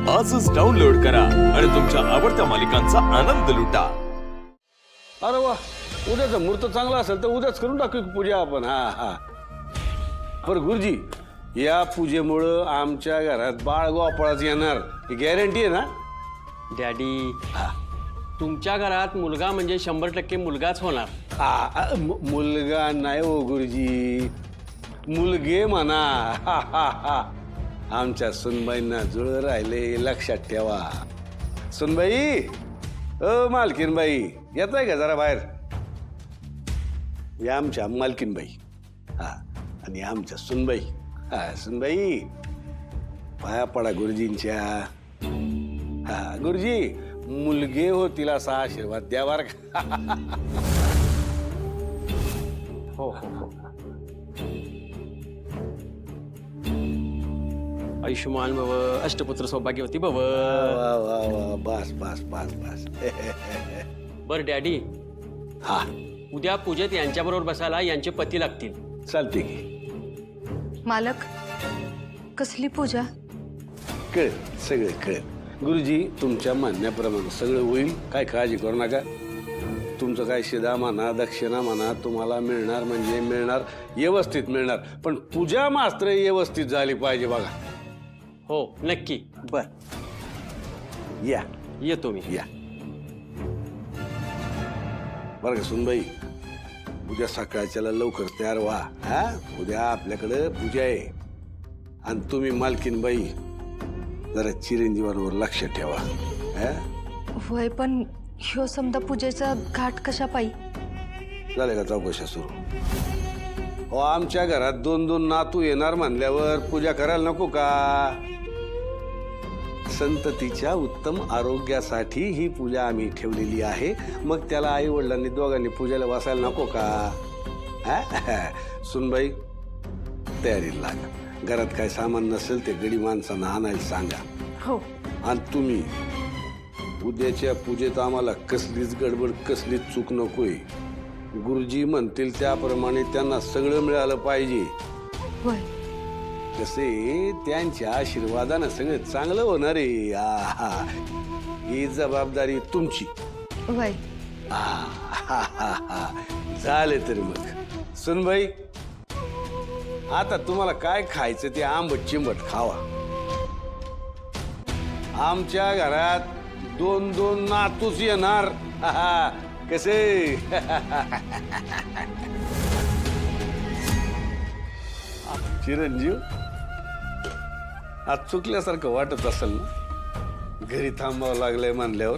आजच डाउनलोड करा आणि तुमच्या आवडत्या मालिकांचा आनंद लुटा। अरे वा, उद्याचा मुहूर्त चांगला असेल तर उद्याच करून टाकू पूजा आपण। हा हा, पर गुरुजी, या पूजेमुळं आमच्या घरात बाळ गोपाळाच येणार ही गॅरंटी आहे ना? डॅडी, तुमच्या घरात मुलगा म्हणजे 100% मुलगाच होणार। मुलगा नाही हो गुरुजी, मुलगे म्हणा। हा, हा, हा। आमच्या सुनबाईंना जुळ राहिले, लक्षात ठेवा। सुनबाई, ओ मालकीनबाई, येताय का जरा बाहेर? या आमच्या मालकीनबाई, हा, आणि आमच्या सुनबाई। हा सुनबाई, पाया पडा गुरुजींच्या। हा गुरुजी, मुलगे हो तिला असा आशीर्वाद द्या बर का। हो हो हो। आयुष्यमान भव, अष्टपुत्र सौभाग्यवती भव। वा वा वा, बस बस बस बस। बर डॅडी, हा, उद्या पूजेत यांच्याबरोबर बसायला यांचे पती लागतील। चालते की। मालक, कसली पूजा? कळेल, सगळं कळेल। गुरुजी, तुमच्या म्हणण्याप्रमाणे सगळं होईल, काय काळजी करू नका। तुमचं काय शिदा म्हणा, दक्षिणा म्हणा, तुम्हाला मिळणार म्हणजे मिळणार, व्यवस्थित मिळणार। पण पूजा मात्र व्यवस्थित झाली पाहिजे बघा। हो नक्की। बर, या येतो मी। या बरं का सुनबाई, उद्या सकाळच्याला लवकर तयार व्हा। हा, उद्या आपल्याकडे पूजा आहे। आणि तुम्ही मालकीनबाई जरा चिरंजीवांवर लक्ष ठेवा। हा, वय पण ह्यो समजा पूजेचा घाट कशा पायी? झाले का चौकशा सुरू? हो, आमच्या घरात 2-2 नातू येणार म्हणल्यावर पूजा करायला नको का? संततीच्या उत्तम आरोग्यासाठी ही पूजा आम्ही ठेवलेली आहे। मग त्याला आई वडिलांनी दोघांनी पूजेला बसायला नको का? सुनबाई, तयारीला लागा। घरात काय सामान नसेल ते गडी माणसांना आणायला सांगा। हो। आणि तुम्ही उद्याच्या पूजेत आम्हाला कसलीच गडबड, कसलीच चूक नकोय। गुरुजी म्हणतील त्याप्रमाणे त्यांना सगळं मिळालं पाहिजे। वय कसे त्यांच्या आशीर्वादानं सगळं चांगलं होणार आहे। आहा, ही जबाबदारी तुमची। वय झाले तरी मग सुनबाई, आता तुम्हाला काय खायचं ते आंबट चिंबट खावा। आमच्या घरात 2-2 नातूच येणार। कसे? चिरंजीव, आज चुकल्यासारखं वाटत असेल ना? घरी थांबावं लागलंय म्हणल्यावर।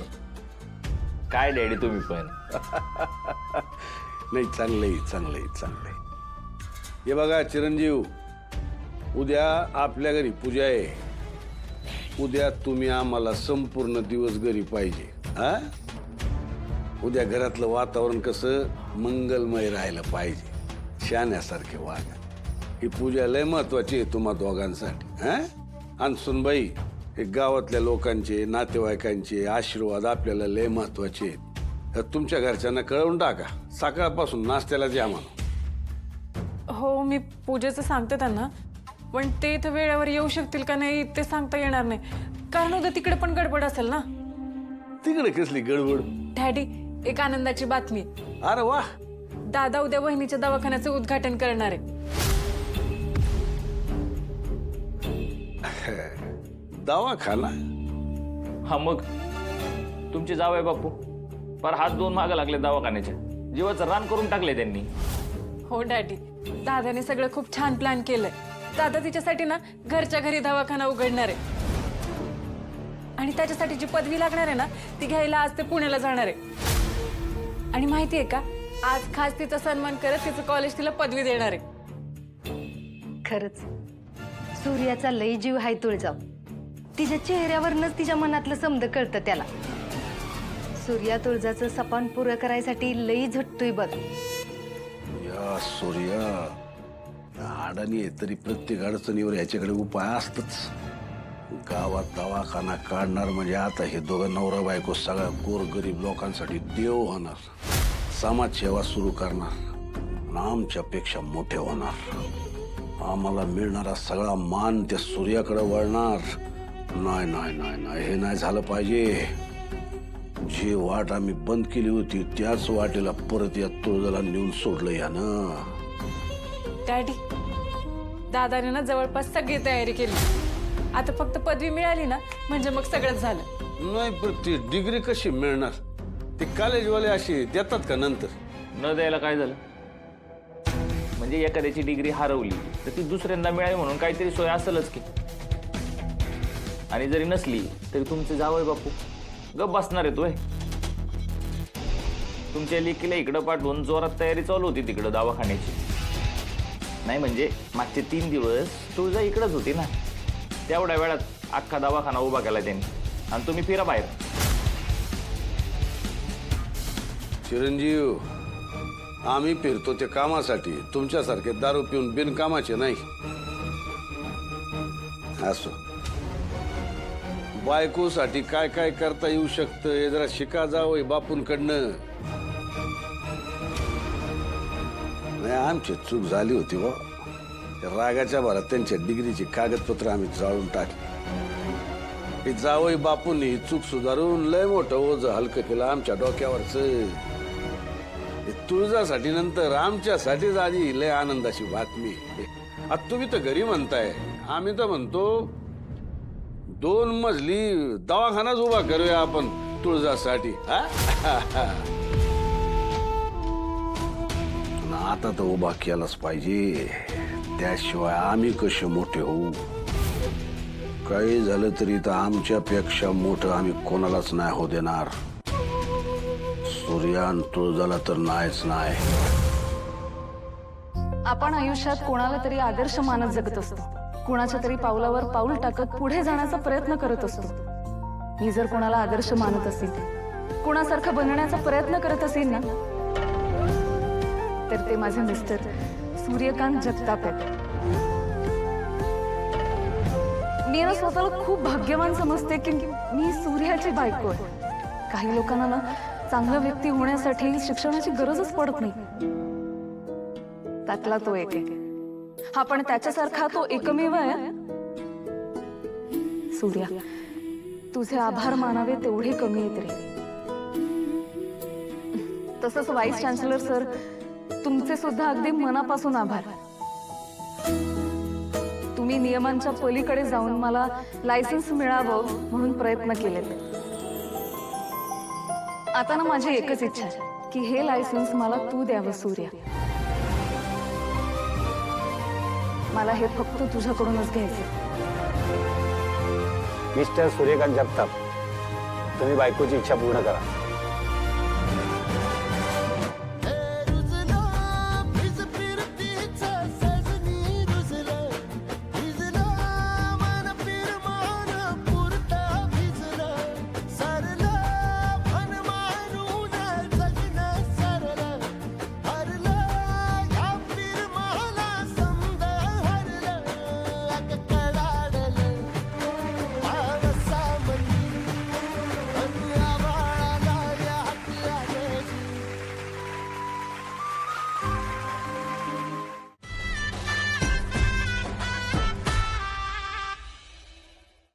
काय डॅडी तुम्ही पण? नाही, चांगलंय चांगलंय चांगलंय। हे बघा चिरंजीव, उद्या आपल्या घरी पूजा आहे। उद्या तुम्ही आम्हाला संपूर्ण दिवस घरी पाहिजे। हा, उद्या घरातलं वातावरण कसं मंगलमय राहिलं पाहिजे। शाण्यासारखे वागा। ही पूजा लय महत्वाची आहे तुम्हा दोघांसाठी। हा, आणि सुनबाई, हे गावातल्या लोकांचे, नातेवाईकांचे आशीर्वाद आपल्याला लय महत्वाचे आहेत। तर तुमच्या घरच्यांना कळवून टाका, सकाळपासून नाश्त्याला द्या म्हणून। हो, मी पूजेचं सांगते त्यांना, पण ते इथं वेळेवर येऊ शकतील का नाही ते सांगता येणार नाही, कारण उद्या तिकडे पण गडबड असेल ना। तिकडे कसली गडबड? डॅडी, एक आनंदाची बातमी। अरे वा, दादा उद्या वहिनीच्या दवाखान्याचं उद्घाटन करणार आहे। दवाखाना? हा, मग तुमचे जावई बापू पर हात 2 मागं लागले दवाखान्याच्या, जीवाचं रान करून टाकले त्यांनी। हो डॅडी, दादाने सगळं खूप छान प्लॅन केलंय। दादा तिच्यासाठी ना घरच्या घरी दवाखाना उघडणार आहे, आणि त्याच्यासाठी जी पदवी लागणार आहे ना ती घ्यायला आज ते पुण्याला जाणार आहे। आणि माहितीये का, आज खास तिचा सन्मान करत तिचं कॉलेज तिला पदवी देणार आहे। खरंच सूर्याचा लई जीव हाय तुळजाव। तिच्या चेहऱ्यावरनच तिच्या मनातलं समज कळतं त्याला। सूर्या तुळजाचं सपान पुरं करायसाठी लई झटतोय बघ। या सूर्या, अडाणी आहे तरी प्रत्येक अडचणीवर याच्याकडे उपाय असतच। गावात दवाखाना काढणार म्हणजे आता हे दोघं नवरा बायको सगळ्या गोरगरीब लोकांसाठी देव होणार, समाजसेवा सुरू करणार, आमच्यापेक्षा मोठे होणार। आम्हाला मिळणारा सगळा मान त्या सूर्याकडे वळणार। नाही नाही नाही नाही, हे नाही झालं पाहिजे. जी वाट आम्ही बंद केली होती त्याच वाटेला परत या तुळजाला नेऊन सोडलं यानं. डॅडी, दादाने ना जवळपास सगळी तयारी केली. आता फक्त पदवी मिळाली ना म्हणजे मग सगळंच झालं. नाही पण ती डिग्री कशी मिळणार? ते कॉलेजवाले अशी देतात का नंतर? न द्यायला काय झालं? म्हणजे एखाद्याची डिग्री हरवली तर ती दुसऱ्यांदा मिळावी म्हणून काहीतरी सोय असेलच की. आणि जरी नसली तरी तुमचे जावई बापू गप बसणार आहे तोय. तुमच्या लेकीला इकडं पाठवून जोरात तयारी चालू होती तिकडं दवाखान्याची. नाही म्हणजे मागचे 3 दिवस तुळजा इकडंच होती ना. तेवढ्या वेळात अख्खा दवाखाना उभा केला त्यांनी आणि तुम्ही फिरा बाहेर. चिरंजीव, आम्ही फिरतो ते कामासाठी, तुमच्यासारखे दारू पिऊन बिनकामाचे नाही. असो, बायकोसाठी काय काय करता येऊ शकतं हे जरा शिका जावं बापूंकडनं. नाही, आमची चूक झाली होती बा. त्या रागाच्या भरात त्यांच्या डिग्रीची कागदपत्र आम्ही जाळून टाकली. हे जावई बापूंनी चूक सुधारून लय मोठं ओझं हलकं केलं आमच्या डोक्यावरचं. तुळजासाठी नंतर आमच्यासाठीच आधी लय आनंदाची बातमी. आता तुम्ही तर घरी म्हणताय, आम्ही तर म्हणतो 2 मजली दवाखानाच उभा करूया आपण तुळजासाठी. आता तर उभा केलाच पाहिजे, त्याशिवाय आम्ही कसे मोठे होऊ? काही झालं तरी तर आमच्यापेक्षा मोठं आम्ही कोणालाच नाही हो देणार. सूर्यान तुळजाला तर नाहीच नाही. आपण आयुष्यात कोणाला तरी आदर्श मानत जगत असतो. कुणाच्या तरी पावलावर पाऊल टाकत पुढे जाण्याचा प्रयत्न करत असतो. मी जर कोणाला आदर्श मानत असेल, कुणासारखं बनण्याचा प्रयत्न करत असेल ना, तर ते माझे मिस्टर सूर्यकांत जगताप आहेत. मी ना स्वतःला खूप भाग्यवान समजते की मी सूर्याची बायको आहे. काही लोकांना ना चांगला व्यक्ती होण्यासाठी शिक्षणाची गरजच पडत नाही. त्यातला तो एक आहे. हा पण त्याच्यासारखा तो एकमेव आहे. सूर्या, तुझे आभार मानावे तेवढे कमी आहेत रे. तसंच व्हाईस चान्सलर सर, तुमचे सुद्धा अगदी मनापासून आभार. तुम्ही नियमांच्या पलीकडे जाऊन मला लायसन्स मिळावं म्हणून प्रयत्न केलेत. आता ना माझी एकच इच्छा आहे की हे लायसन्स मला तू द्यावं सूर्या. मला हे फक्त तुझ्याकडूनच घ्यायचं. मिस्टर सूर्यकांत जगताप, तुम्ही बायकोची इच्छा पूर्ण करा.